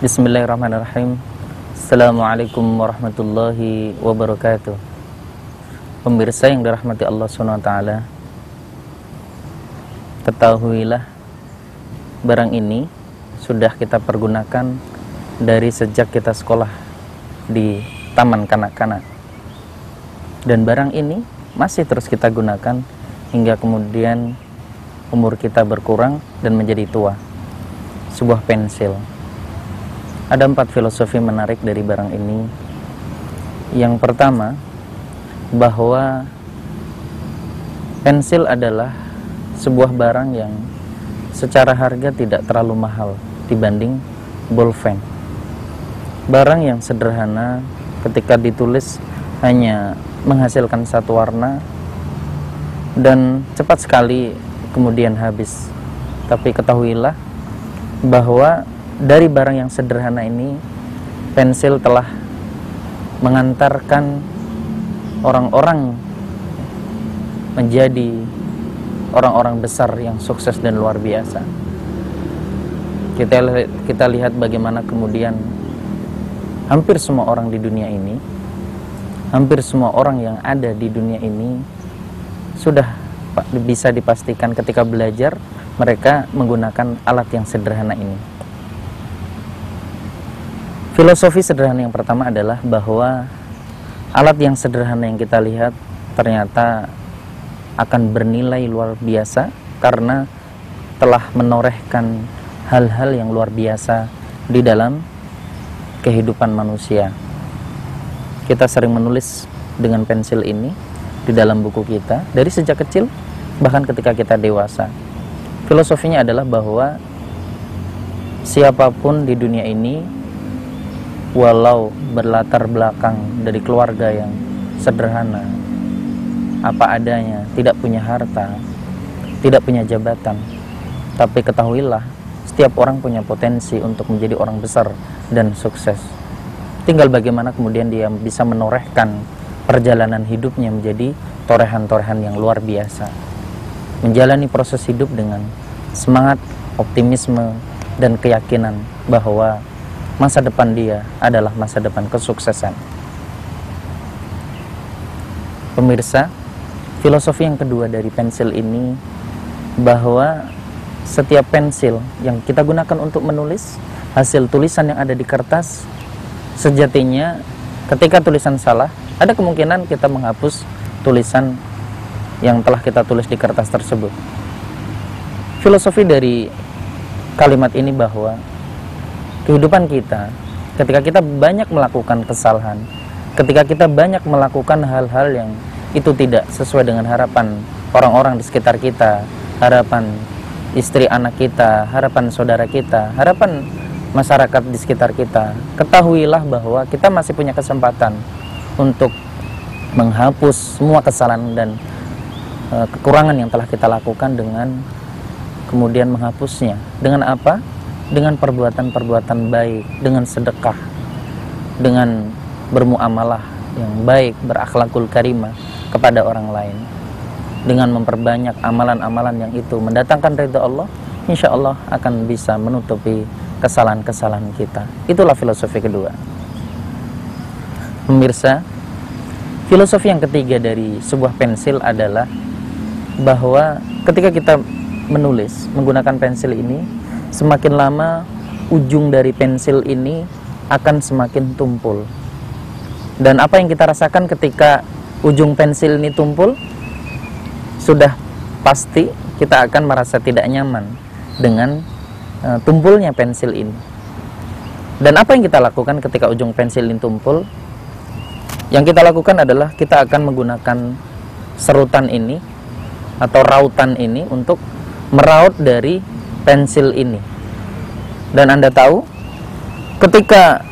Bismillahirrahmanirrahim. Assalamualaikum warahmatullahi wabarakatuh. Pemirsa yang dirahmati Allah SWT, ketahuilah barang ini sudah kita pergunakan dari sejak kita sekolah di taman kanak-kanak, dan barang ini masih terus kita gunakan hingga kemudian umur kita berkurang dan menjadi tua. Sebuah pensil. Ada 4 filosofi menarik dari barang ini. Yang pertama, bahwa pensil adalah sebuah barang yang secara harga tidak terlalu mahal dibanding bolpen. Barang yang sederhana, ketika ditulis hanya menghasilkan satu warna dan cepat sekali kemudian habis. Tapi ketahuilah bahwa dari barang yang sederhana ini, pensil telah mengantarkan orang-orang menjadi orang-orang besar yang sukses dan luar biasa. Kita lihat bagaimana kemudian hampir semua orang di dunia ini, hampir semua orang yang ada di dunia ini sudah bisa dipastikan ketika belajar mereka menggunakan alat yang sederhana ini. Filosofi sederhana yang pertama adalah bahwa alat yang sederhana yang kita lihat ternyata akan bernilai luar biasa karena telah menorehkan hal-hal yang luar biasa di dalam kehidupan manusia. Kita sering menulis dengan pensil ini di dalam buku kita dari sejak kecil, bahkan ketika kita dewasa. Filosofinya adalah bahwa siapapun di dunia ini, walau berlatar belakang dari keluarga yang sederhana, apa adanya, tidak punya harta, tidak punya jabatan, tapi ketahuilah, setiap orang punya potensi untuk menjadi orang besar dan sukses. Tinggal bagaimana kemudian dia bisa menorehkan perjalanan hidupnya menjadi torehan-torehan yang luar biasa. Menjalani proses hidup dengan semangat, optimisme, dan keyakinan bahwa masa depan dia adalah masa depan kesuksesan. Pemirsa, filosofi yang kedua dari pensil ini bahwa setiap pensil yang kita gunakan untuk menulis, hasil tulisan yang ada di kertas, sejatinya ketika tulisan salah, ada kemungkinan kita menghapus tulisan yang telah kita tulis di kertas tersebut. Filosofi dari kalimat ini bahwa kehidupan kita, ketika kita banyak melakukan kesalahan, ketika kita banyak melakukan hal-hal yang itu tidak sesuai dengan harapan orang-orang di sekitar kita, harapan istri anak kita, harapan saudara kita, harapan masyarakat di sekitar kita, ketahuilah bahwa kita masih punya kesempatan untuk menghapus semua kesalahan dan kekurangan yang telah kita lakukan dengan kemudian menghapusnya. Dengan apa? Dengan perbuatan-perbuatan baik, dengan sedekah, dengan bermuamalah yang baik, berakhlakul karimah kepada orang lain, dengan memperbanyak amalan-amalan yang itu mendatangkan ridha Allah, insya Allah akan bisa menutupi kesalahan-kesalahan kita. Itulah filosofi kedua. Pemirsa, filosofi yang ketiga dari sebuah pensil adalah bahwa ketika kita menulis menggunakan pensil ini, semakin lama ujung dari pensil ini akan semakin tumpul. Dan apa yang kita rasakan ketika ujung pensil ini tumpul, sudah pasti kita akan merasa tidak nyaman dengan tumpulnya pensil ini. Dan apa yang kita lakukan ketika ujung pensil ini tumpul? Yang kita lakukan adalah kita akan menggunakan serutan ini atau rautan ini untuk meraut dari pensil ini. Dan Anda tahu, ketika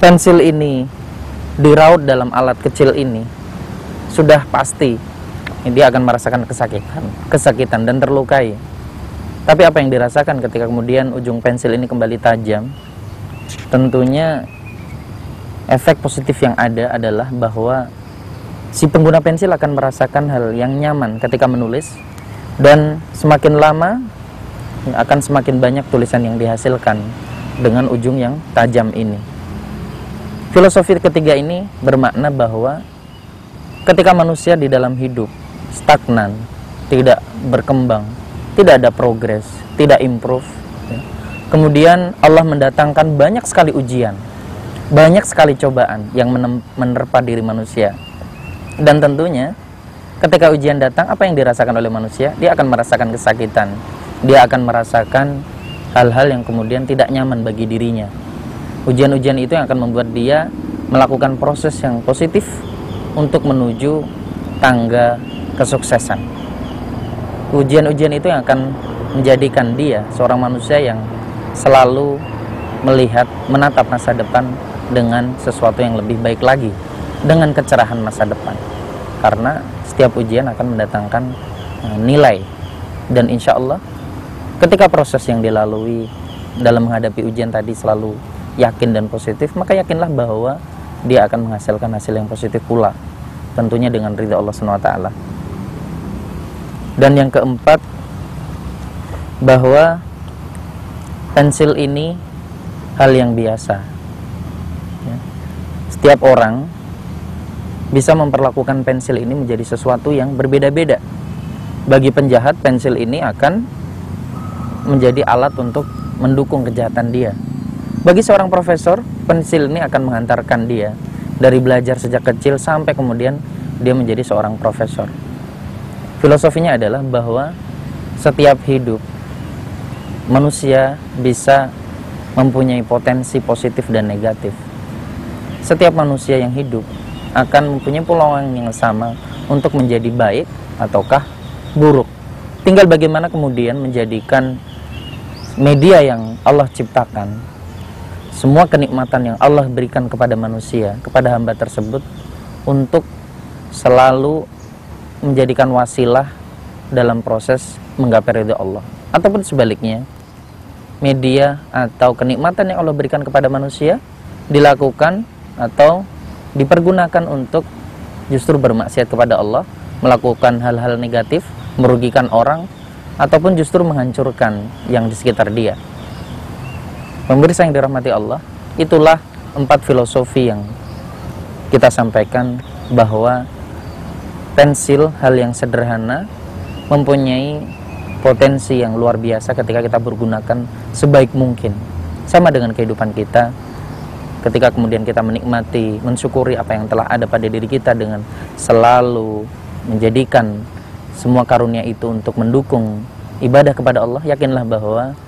pensil ini diraut dalam alat kecil ini, sudah pasti dia akan merasakan kesakitan dan terlukai. Tapi apa yang dirasakan ketika kemudian ujung pensil ini kembali tajam? Tentunya efek positif yang ada adalah bahwa si pengguna pensil akan merasakan hal yang nyaman ketika menulis, dan semakin lama akan semakin banyak tulisan yang dihasilkan dengan ujung yang tajam ini. Filosofi ketiga ini bermakna bahwa ketika manusia di dalam hidup stagnan, tidak berkembang, tidak ada progres, tidak improve, ya, kemudian Allah mendatangkan banyak sekali ujian, banyak sekali cobaan yang menerpa diri manusia. Dan tentunya ketika ujian datang, apa yang dirasakan oleh manusia? Dia akan merasakan kesakitan, dia akan merasakan hal-hal yang kemudian tidak nyaman bagi dirinya. Ujian-ujian itu yang akan membuat dia melakukan proses yang positif untuk menuju tangga kesuksesan. Ujian-ujian itu yang akan menjadikan dia seorang manusia yang selalu melihat, menatap masa depan dengan sesuatu yang lebih baik lagi, dengan kecerahan masa depan. Karena setiap ujian akan mendatangkan nilai. Dan insya Allah ketika proses yang dilalui dalam menghadapi ujian tadi selalu yakin dan positif, maka yakinlah bahwa dia akan menghasilkan hasil yang positif pula, tentunya dengan ridha Allah SWT. Dan yang keempat, bahwa pensil ini hal yang biasa, ya. Setiap orang bisa memperlakukan pensil ini menjadi sesuatu yang berbeda-beda. Bagi penjahat, pensil ini akan menjadi alat untuk mendukung kejahatan dia. Bagi seorang profesor, pensil ini akan mengantarkan dia dari belajar sejak kecil sampai kemudian dia menjadi seorang profesor. Filosofinya adalah bahwa setiap hidup manusia bisa mempunyai potensi positif dan negatif. Setiap manusia yang hidup akan mempunyai peluang yang sama untuk menjadi baik ataukah buruk. Tinggal bagaimana kemudian menjadikan media yang Allah ciptakan, semua kenikmatan yang Allah berikan kepada manusia, kepada hamba tersebut, untuk selalu menjadikan wasilah dalam proses menggapai ridha Allah. Ataupun sebaliknya, media atau kenikmatan yang Allah berikan kepada manusia dilakukan atau dipergunakan untuk justru bermaksiat kepada Allah, melakukan hal-hal negatif, merugikan orang, ataupun justru menghancurkan yang di sekitar dia. Pemirsa yang dirahmati Allah, itulah 4 filosofi yang kita sampaikan, bahwa pensil, hal yang sederhana, mempunyai potensi yang luar biasa ketika kita bergunakan sebaik mungkin. Sama dengan kehidupan kita, ketika kemudian kita menikmati, mensyukuri apa yang telah ada pada diri kita dengan selalu menjadikan semua karunia itu untuk mendukung ibadah kepada Allah, yakinlah bahwa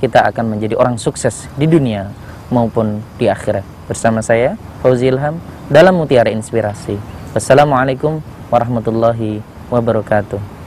kita akan menjadi orang sukses di dunia maupun di akhirat. Bersama saya, Fauzi Ilham, dalam Mutiara Inspirasi. Wassalamualaikum warahmatullahi wabarakatuh.